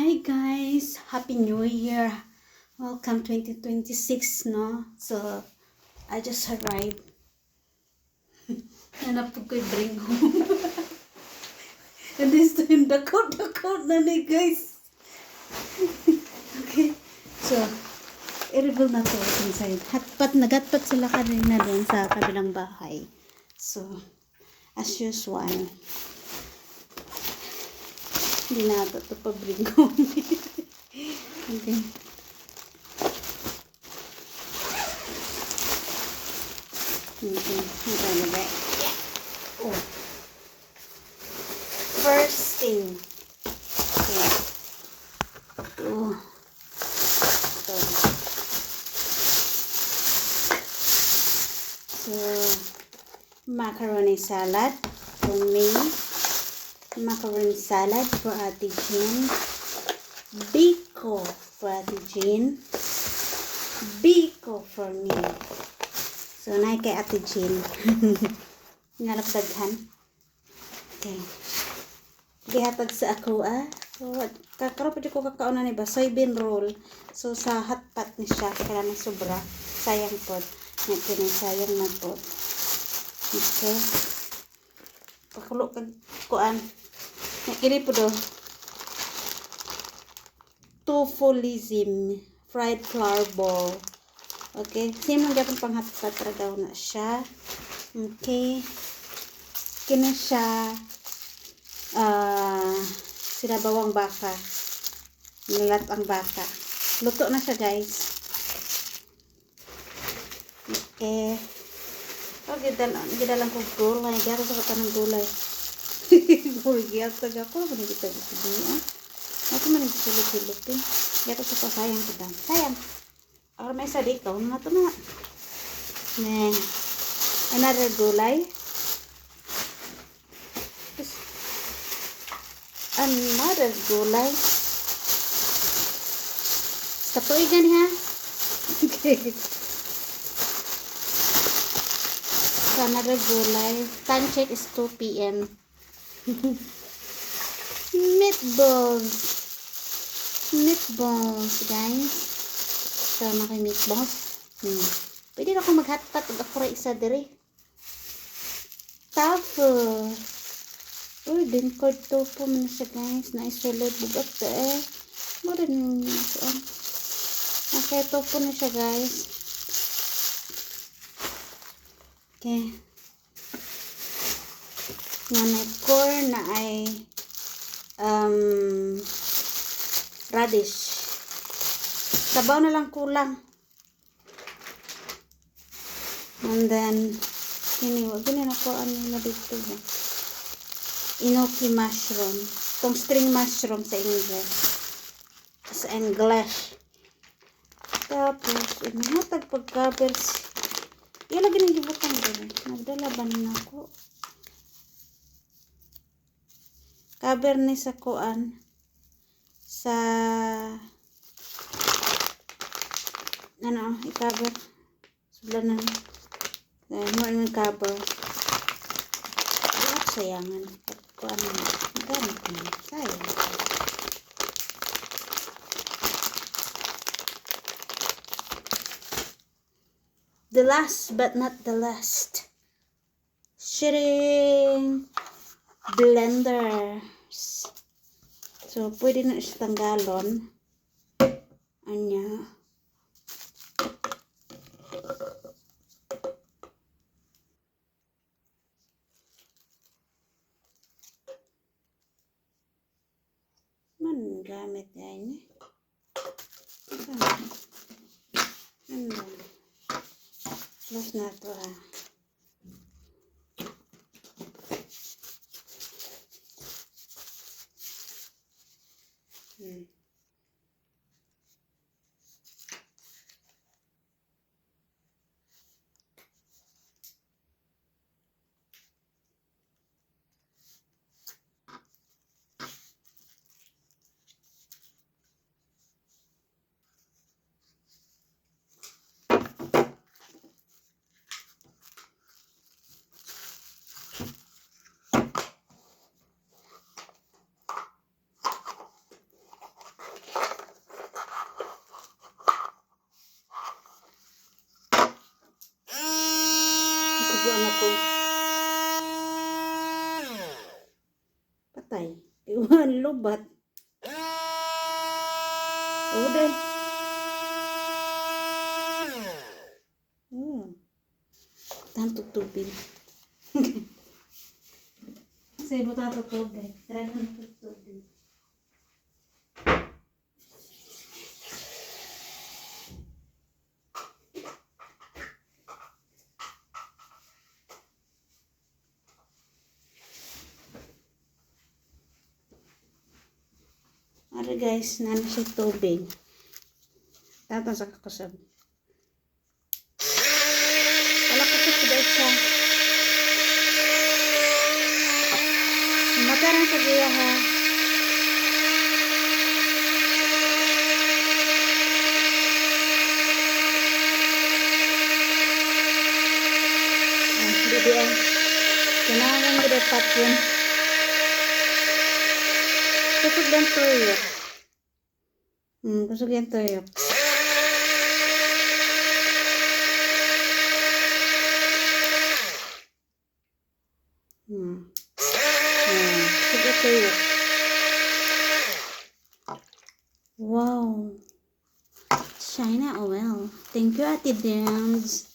Hi guys, Happy New Year. Welcome 2026, no? So, I just arrived. Hanap ko ko'y bring home. And this time, dakot na ni guys. Okay, so, i-reveal na to inside. Nagatpat sila kanina doon sa kabilang bahay. So, as usual, hindi na ito pa-bring home. Okay. Okay. Oh. First thing. Okay. Oh. Ito. So, macaroni salad for me. Macaroni salad for Ate Jean. Biko for Ate Jean. Biko for me. So, naik kay Ate Jean. Ngalagdaghan. Okay. Gihatag sa ako, So, kakaro pa ko kakauna ni ba? Soybean roll. So, sa hotpot ni siya. Kaya na sobra. Sayang po. Sayang na po. Okay. Pakulo kag kuan. Nakili po do. Tofulism. Fried flour ball. Okay. Same lang gapon pang hotpot. Para daw na siya. Okay. Kina siya. Sinabawang baka. Nilat ang baka. Luto na siya, guys. Okay. Gidalang ko gulay. Garo sa kata ng gulay. Gulay. Taga ko. Ano kita dito? Ako man nagsilip-silipin. Garo sa pasayang kita. Sayang. Ako may isa dito. Ano ito na? Another gulay. Another gulay. Sa tuigan ha. Okay. So another gulay. Time check is 2 p.m. Meatballs. Meatballs, guys. So naka meatballs. Pwede na ako mag-hotpot. Ako rin isa diri. Tofu. Uy, din card tofu man siya, guys. Na-isolate bugat ka Mura din yun. Okay, tofu na siya, guys. Okay. Nanay corn na ay radish. Sabaw na lang kulang. And then, gini na ko ano dito ba? Enoki mushroom. Itong string mushroom sa English. Sa English. Tapos, inahatag pagkabers. Ilagay ng gibutang doon. Nagdala ba na ako? Cover ni sa kuan. Sa i-cover. Subla na. Dahil mo yung cover. Sayangan. Kuan na. Gamit na. Sayang. The last but not the last. Shitting blenders. So, pwede na siya tanggalon. Anya. Gamit yan close na to Nagbuan ako. Patay. Iwan, lubat. Uday. Tanto tubig. Sa ibo tanto tubig. Try na tubig. Ari guys, nana siya tubig. Tatang sa kakusab. Wala ko sa guys siya. Mataran sa giya ha. Didi ang kinahalang gidapat yun. Kusog lang toyo. Kusog yan toyo. Kusog toyo. Wow. China oil. Thank you, Ate Dams.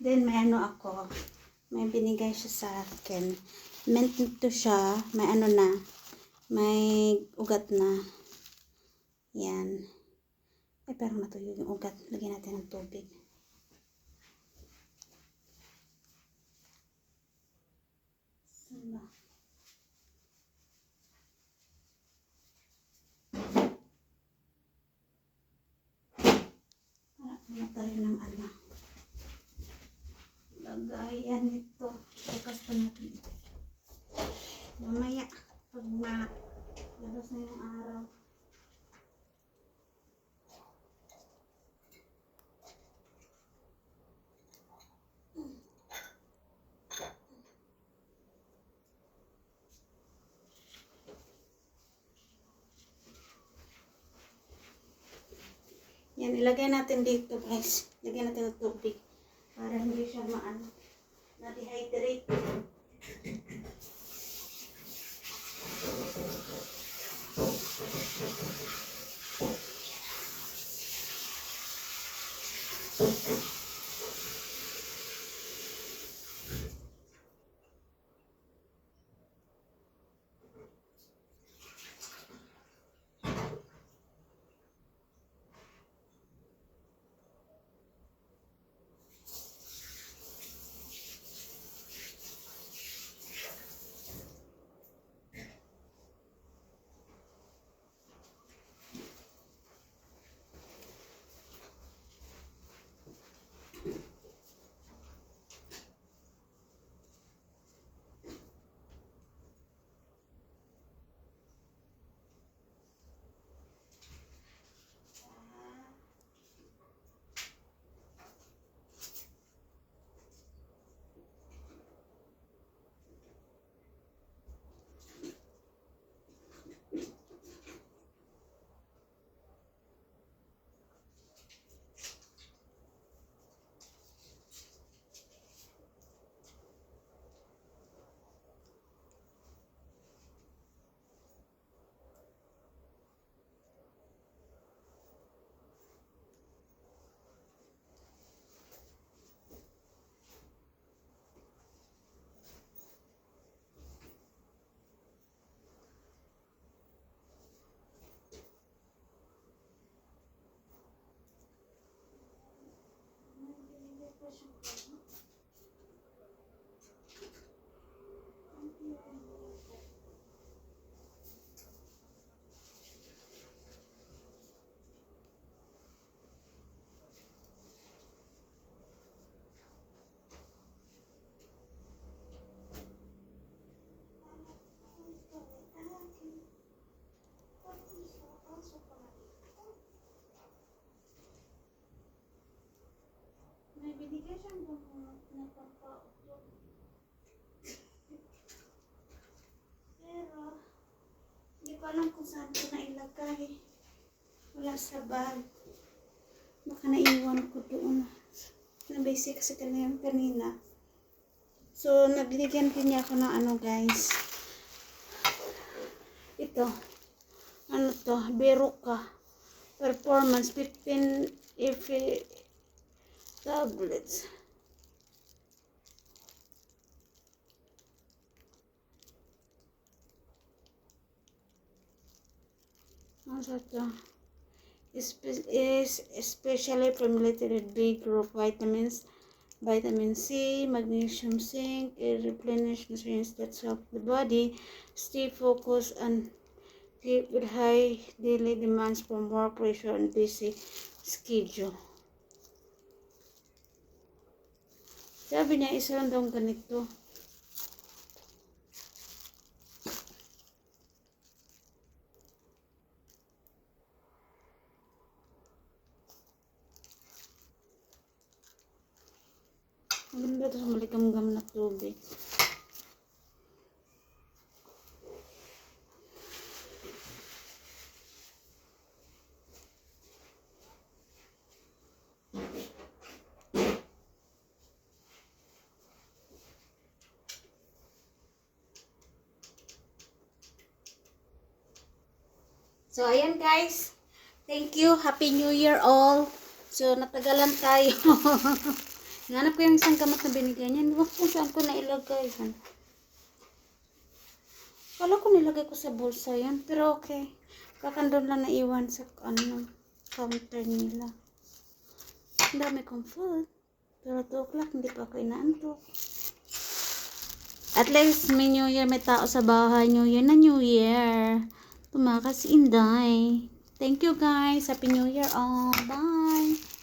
Then, may ano ako. May binigay siya sa akin. Mint to siya. May ano na. May ugat na. Yan. Ay, parang matuyo yung ugat. Lagyan natin ng tubig. Saan ba? Para matayo ng ano. Lagayan ito. Bukas pa natin ito. Mamaya, pag labas na yung araw. Yan, ilagay natin dito guys. Ilagay natin ng tubig. Para hindi siya na-dehydrate. May binigay siyang napapautlog. Hindi ko alam kung saan ko nailagay. Wala sa bag. Baka naiwan ko doon. Nabisi kasi kanina. So, nagbigyan din niya ako ng ano, guys. Ito. Ano to? Beruka. Performance 15 if tablets. Ano to? Is especially formulated with B group vitamins, vitamin C, magnesium, zinc, it replenish nutrients that help the body stay focused and keep with high daily demands from work pressure and busy schedule. Sabi niya, isa lang daw ganito. Ang ganda ito sa maligam-gam na tubig. So, ayan guys. Thank you. Happy New Year all. So, natagalan tayo. Nanap ko yung isang gamot na binigay niya. Huwag kung saan ko nailagay. Kala ko nilagay ko sa bulsa yan. Pero okay. Kakandun lang naiwan sa counter nila. Ang dami kong food. Pero 2 o'clock, hindi pa ako inaantok. At least may New Year, may tao sa bahay. New Year na New Year. Tumakas Inday. Thank you guys. Happy New Year all. Bye.